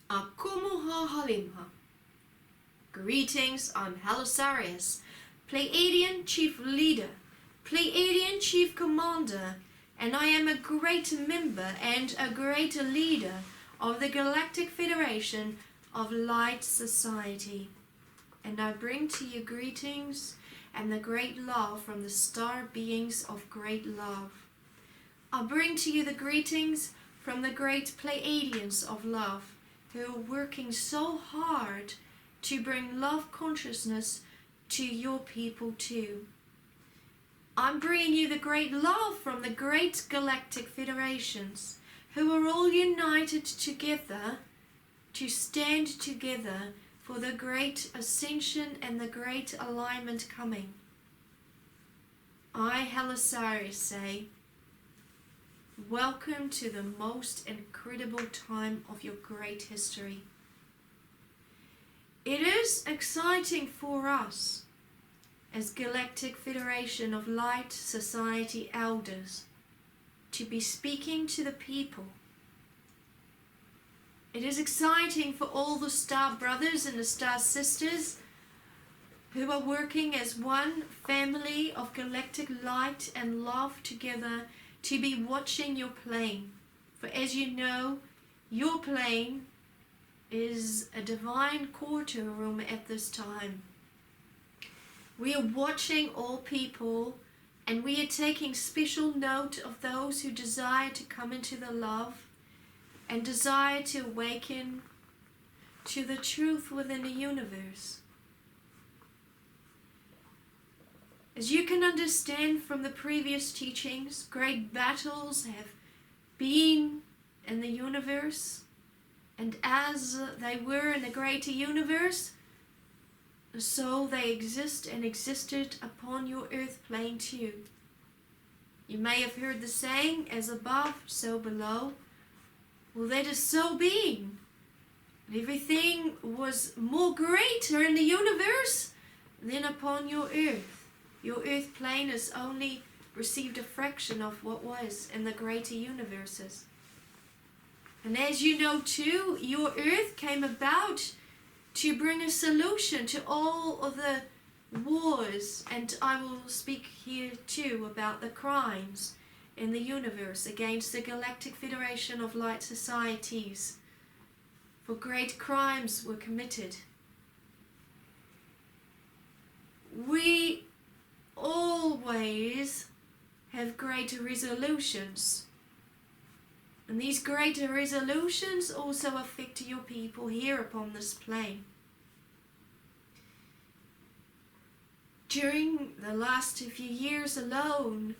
Akumuha Halimha. Greetings, I'm HALISARIUS, Pleiadian Chief Leader, Pleiadian Chief Commander, and I am a great member and a great leader of the Galactic Federation of Light Society. And I bring to you greetings and the great love from the star beings of great love. I bring to you the greetings from the great Pleiadians of love, who are working so hard to bring love consciousness to your people too. I'm bringing you the great love from the great galactic federations, who are all united together to stand together for the great ascension and the great alignment coming. I, HALISARIUS, say, welcome to the most incredible time of your great history. It is exciting for us as Galactic Federation of Light Society elders to be speaking to the people. It is exciting for all the star brothers and the star sisters who are working as one family of galactic light and love together to be watching your plane. For as you know, your plane is a divine courtroom at this time. We are watching all people, and we are taking special note of those who desire to come into the love and desire to awaken to the truth within the universe. As you can understand from the previous teachings, great battles have been in the universe, and as they were in the greater universe, so they exist and existed upon your earth plane too. You may have heard the saying, as above, so below. Well, that is so being. Everything was more greater in the universe than upon your earth. Your earth plane has only received a fraction of what was in the greater universes. And as you know too, your earth came about to bring a solution to all of the wars, and I will speak here too about the crimes in the universe against the Galactic Federation of Light Societies, for great crimes were committed. We always have greater resolutions, and these greater resolutions also affect your people here upon this plane. During the last few years alone,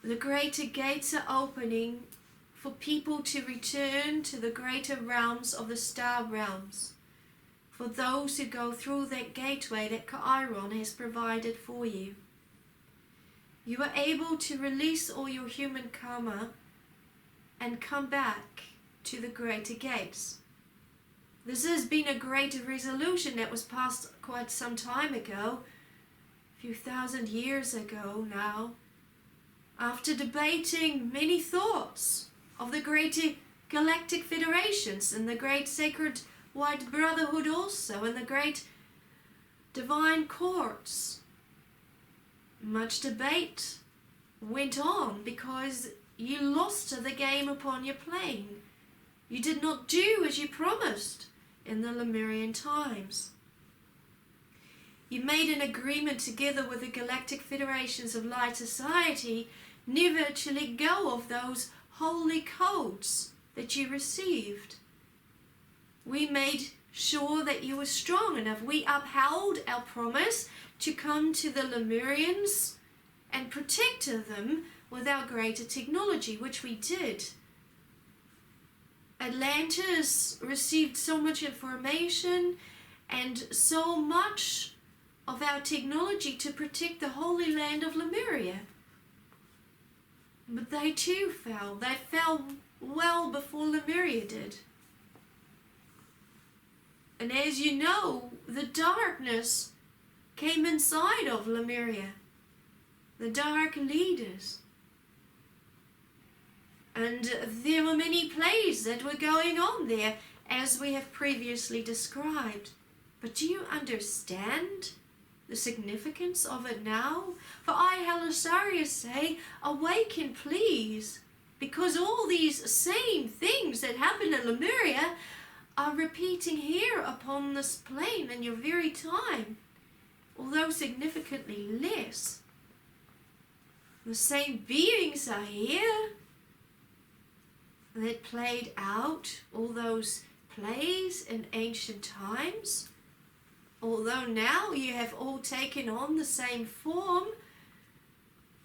the greater gates are opening for people to return to the greater realms of the star realms, for those who go through that gateway that Chiron has provided for you. You are able to release all your human karma and come back to the greater gates. This has been a greater resolution that was passed quite some time ago, a few thousand years ago now, after debating many thoughts of the greater galactic federations and the great sacred white brotherhood also, and the great divine courts. Much debate went on because you lost the game upon your plane. You did not do as you promised in the Lemurian times. You made an agreement together with the Galactic Federations of Light Society never to let go of those holy codes that you received. We made sure that you were strong enough. We upheld our promise to come to the Lemurians and protect them with our greater technology, which we did. Atlantis received so much information and so much of our technology to protect the holy land of Lemuria. But they too fell. They fell well before Lemuria did. And as you know, the darkness came inside of Lemuria. The dark leaders. And there were many plays that were going on there. as we have previously described. But do you understand the significance of it now? For I, HALISARIUS, say, awaken, please, because all these same things that happened in Lemuria are repeating here upon this plane in your very time, although significantly less. The same beings are here that played out all those plays in ancient times, although now you have all taken on the same form,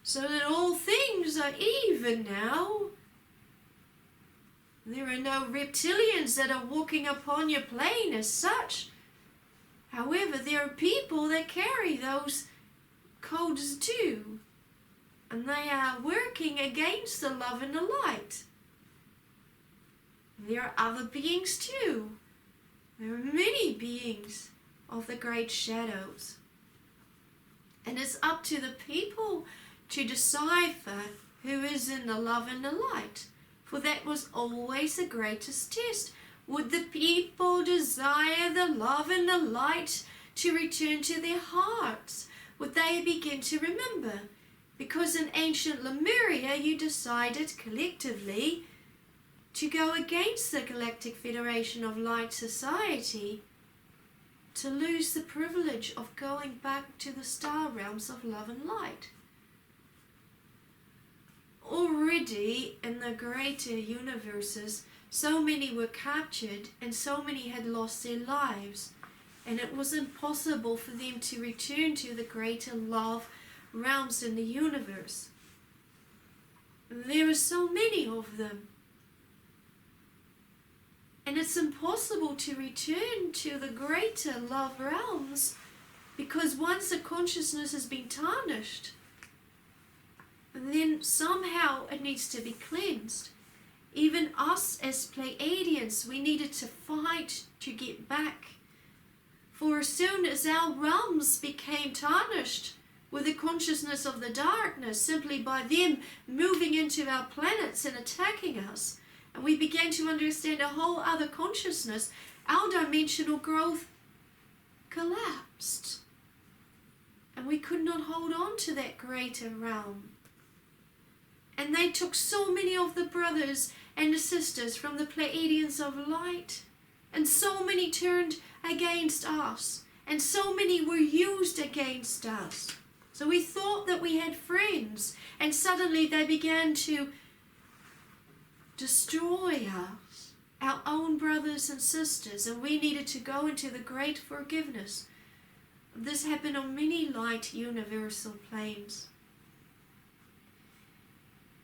so that all things are even now. There are no reptilians that are walking upon your plane as such. However, there are people that carry those codes too, and they are working against the love and the light. There are other beings too. There are many beings of the great shadows. And it's up to the people to decipher who is in the love and the light. For that was always the greatest test. Would the people desire the love and the light to return to their hearts? Would they begin to remember? Because in ancient Lemuria you decided collectively to go against the Galactic Federation of Light Society, to lose the privilege of going back to the star realms of love and light. Already in the greater universes, so many were captured and so many had lost their lives, and it was impossible for them to return to the greater love realms in the universe. There are so many of them. And it's impossible to return to the greater love realms, because once the consciousness has been tarnished, then somehow it needs to be cleansed. Even us as Pleiadians, we needed to fight to get back. For as soon as our realms became tarnished with the consciousness of the darkness, simply by them moving into our planets and attacking us, and we began to understand a whole other consciousness, our dimensional growth collapsed. And we could not hold on to that greater realm. And they took so many of the brothers and the sisters from the Pleiadians of light, and so many turned against us, and so many were used against us. So we thought that we had friends, and suddenly they began to destroy us, our own brothers and sisters, and we needed to go into the great forgiveness. This happened on many light universal planes.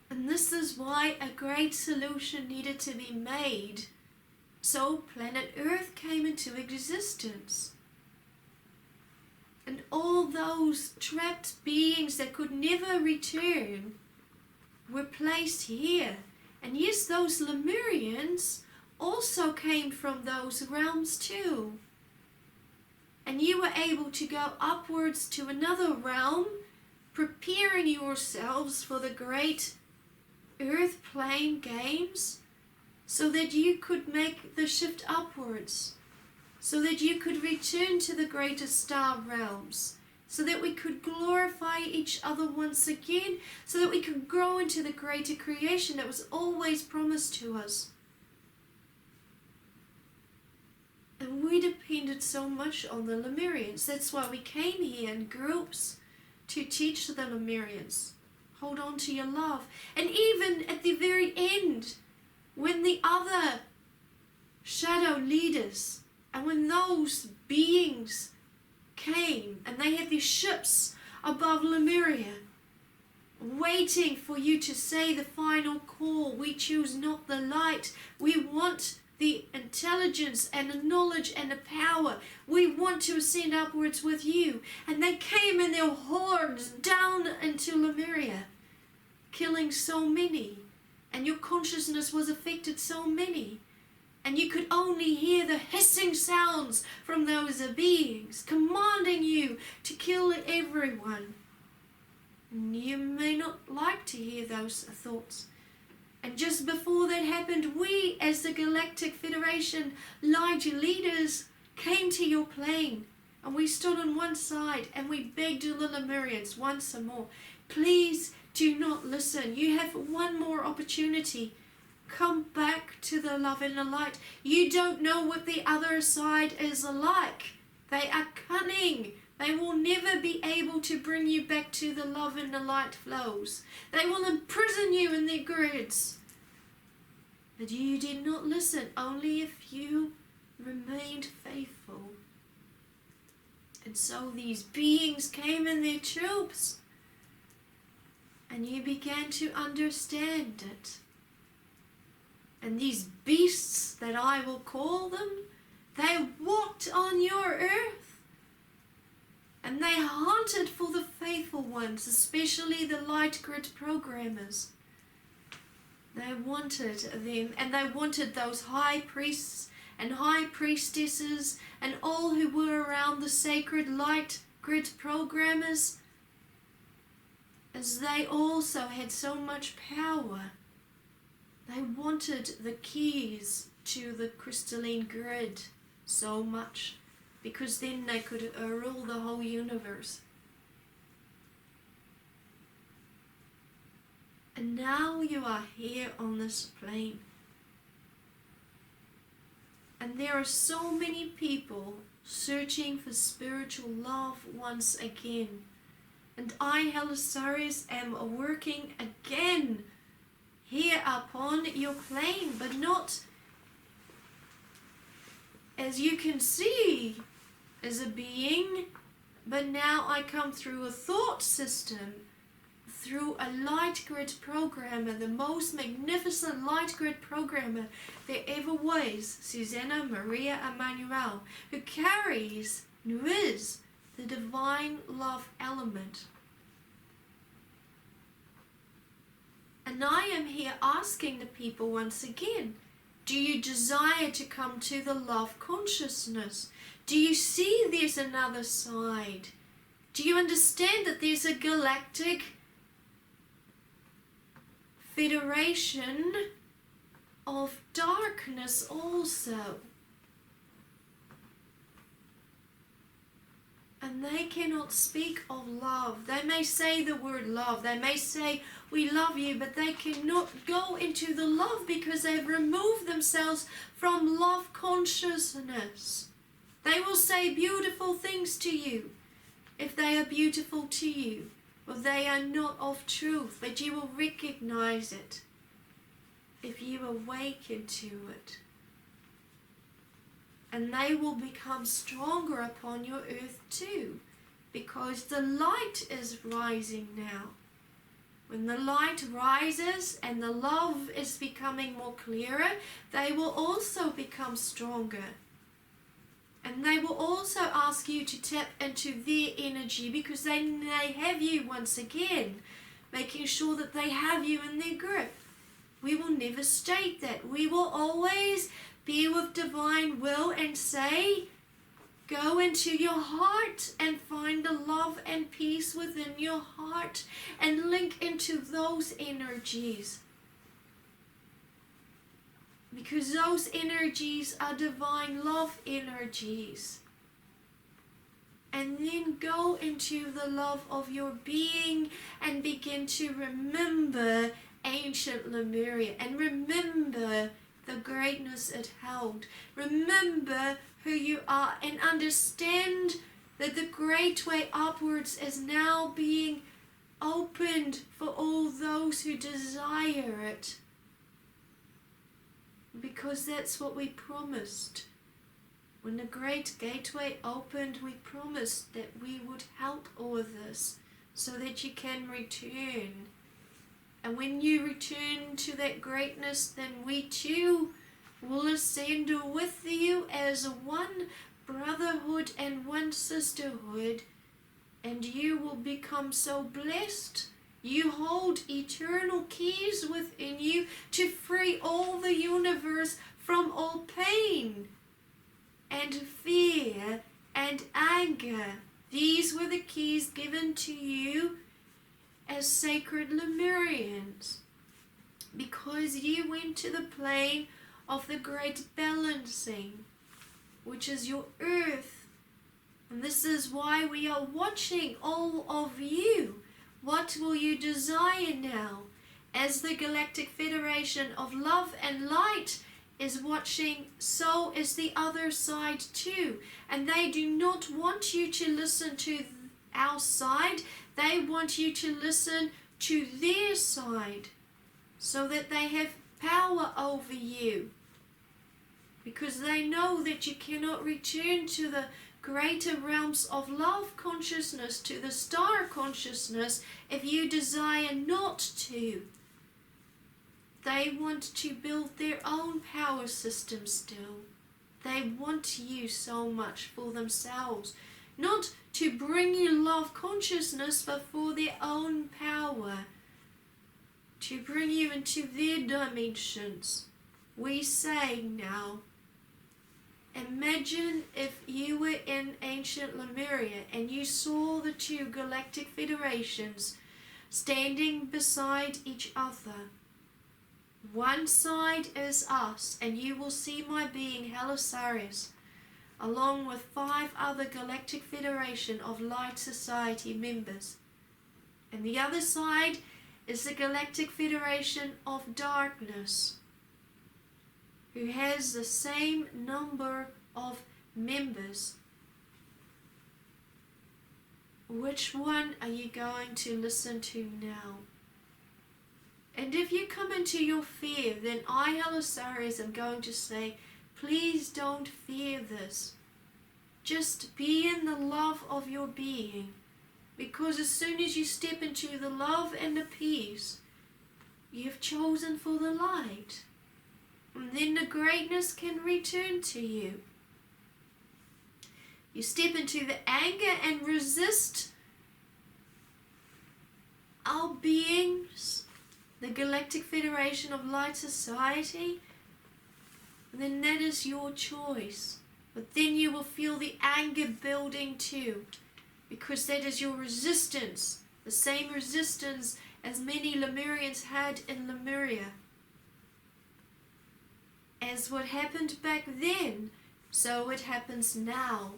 And this is why a great solution needed to be made. So planet Earth came into existence. And all those trapped beings that could never return were placed here. And yes, those Lemurians also came from those realms too. And you were able to go upwards to another realm, preparing yourselves for the great Earth plane games, so that you could make the shift upwards, so that you could return to the greater star realms, so that we could glorify each other once again, so that we could grow into the greater creation that was always promised to us. And we depended so much on the Lemurians. That's why we came here in groups to teach the Lemurians. Hold on to your love. And even at the very end, when the other shadow leaders, and when those beings came, and they had their ships above Lemuria, waiting for you to say the final call, we choose not the light, we want the intelligence and the knowledge and the power, we want to ascend upwards with you. And they came in their hordes down into Lemuria, killing so many, and your consciousness was affected so many, and you could only hear the hissing sounds from those beings commanding you to kill everyone. And you may not like to hear those thoughts, and And just before that happened, we as the Galactic Federation Light leaders came to your plane, and we stood on one side and we begged the Lemurians once more, please do not listen. You have one more opportunity. Come back to the love and the light. You don't know what the other side is like. They are cunning. They will never be able to bring you back to the love and the light flows. They will imprison you in their grids. But you did not listen, only if you remained faithful. And so these beings came in their troops, and you began to understand it. And these beasts that I will call them, they walked on your earth, and they hunted for the faithful ones, especially the light grid programmers. They wanted them, and they wanted those high priests and high priestesses and all who were around the sacred light grid programmers, as they also had so much power. They wanted the keys to the crystalline grid so much, because then they could rule the whole universe. And now you are here on this plane. And there are so many people searching for spiritual love once again. And I, HALISARIUS, am working again here upon your plane, but not, as you can see, as a being, but now I come through a thought system, through a light grid programmer, the most magnificent light grid programmer there ever was, Suzanna, Maria, Emmanuel, who carries, who is the divine love element. And I am here asking the people once again, do you desire to come to the love consciousness? Do you see there's another side? Do you understand that there's a galactic federation of darkness also? And they cannot speak of love. They may say the word love. They may say, we love you, but they cannot go into the love because they've removed themselves from love consciousness. They will say beautiful things to you if they are beautiful to you. Well, they are not of truth, but you will recognize it if you awaken to it. And they will become stronger upon your earth too, because the light is rising now. When the light rises and the love is becoming more clearer, they will also become stronger. And they will also ask you to tap into their energy, because they have you once again, making sure that they have you in their grip. We will never state that. We will always be with divine will and say, go into your heart and find the love and peace within your heart and link into those energies. Because those energies are divine love energies. And then go into the love of your being and begin to remember ancient Lemuria and remember the greatness it held. Remember who you are and understand that the great way upwards is now being opened for all those who desire it. Because that's what we promised. When the great gateway opened, we promised that we would help all of this so that you can return. And when you return to that greatness, then we too will ascend with you as one brotherhood and one sisterhood. And you will become so blessed. You hold eternal keys within you to free all the universe from all pain and fear and anger. These were the keys given to you as sacred Lemurians. because you went to the plane of the great balancing, which is your earth. And this is why we are watching all of you. What will you desire now? As the Galactic Federation of Love and Light is watching, so is the other side too. And they do not want you to listen to our side. They want you to listen to their side, so that they have power over you. Because they know that you cannot return to the greater realms of love consciousness, to the star consciousness, if you desire not to. They want to build their own power system still. They want you so much for themselves. Not to bring you love consciousness, but for their own power. To bring you into their dimensions. We say now, imagine if you were in ancient Lemuria and you saw the two galactic federations standing beside each other. One side is us, and you will see my being HALISARIUS, along with 5 other Galactic Federation of Light Society members. And the other side is the Galactic Federation of Darkness, who has the same number of members. Which one are you going to listen to now? And if you come into your fear, then I, HALISARIUS, am going to say, please don't fear this. Just be in the love of your being. Because as soon as you step into the love and the peace, you've chosen for the light. And then the greatness can return to you. You step into the anger and resist our beings, the Galactic Federation of Light Society, then that is your choice. But then you will feel the anger building too, because that is your resistance, the same resistance as many Lemurians had in Lemuria. As what happened back then, so it happens now.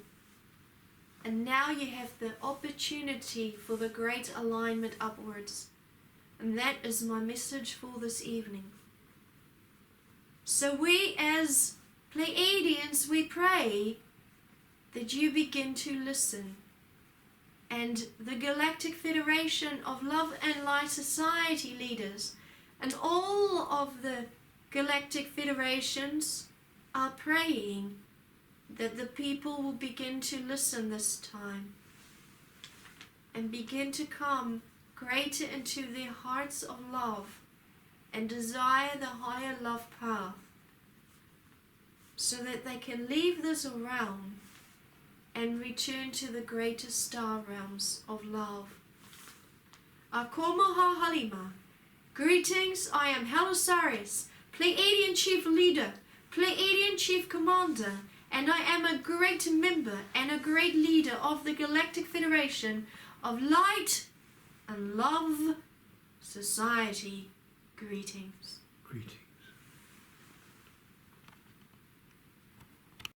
And now you have the opportunity for the great alignment upwards. And that is my message for this evening. So we as Pleiadians, we pray that you begin to listen. And the Galactic Federation of Love and Light Society leaders and all of the Galactic Federations are praying that the people will begin to listen this time and begin to come greater into their hearts of love and desire the higher love path, so that they can leave this realm and return to the greater star realms of love. Akomaha Halima. Greetings, I am HALISARIUS, Pleiadian Chief Leader, Pleiadian Chief Commander, and I am a great member and a great leader of the Galactic Federation of Light and Love Society. Greetings. Greetings.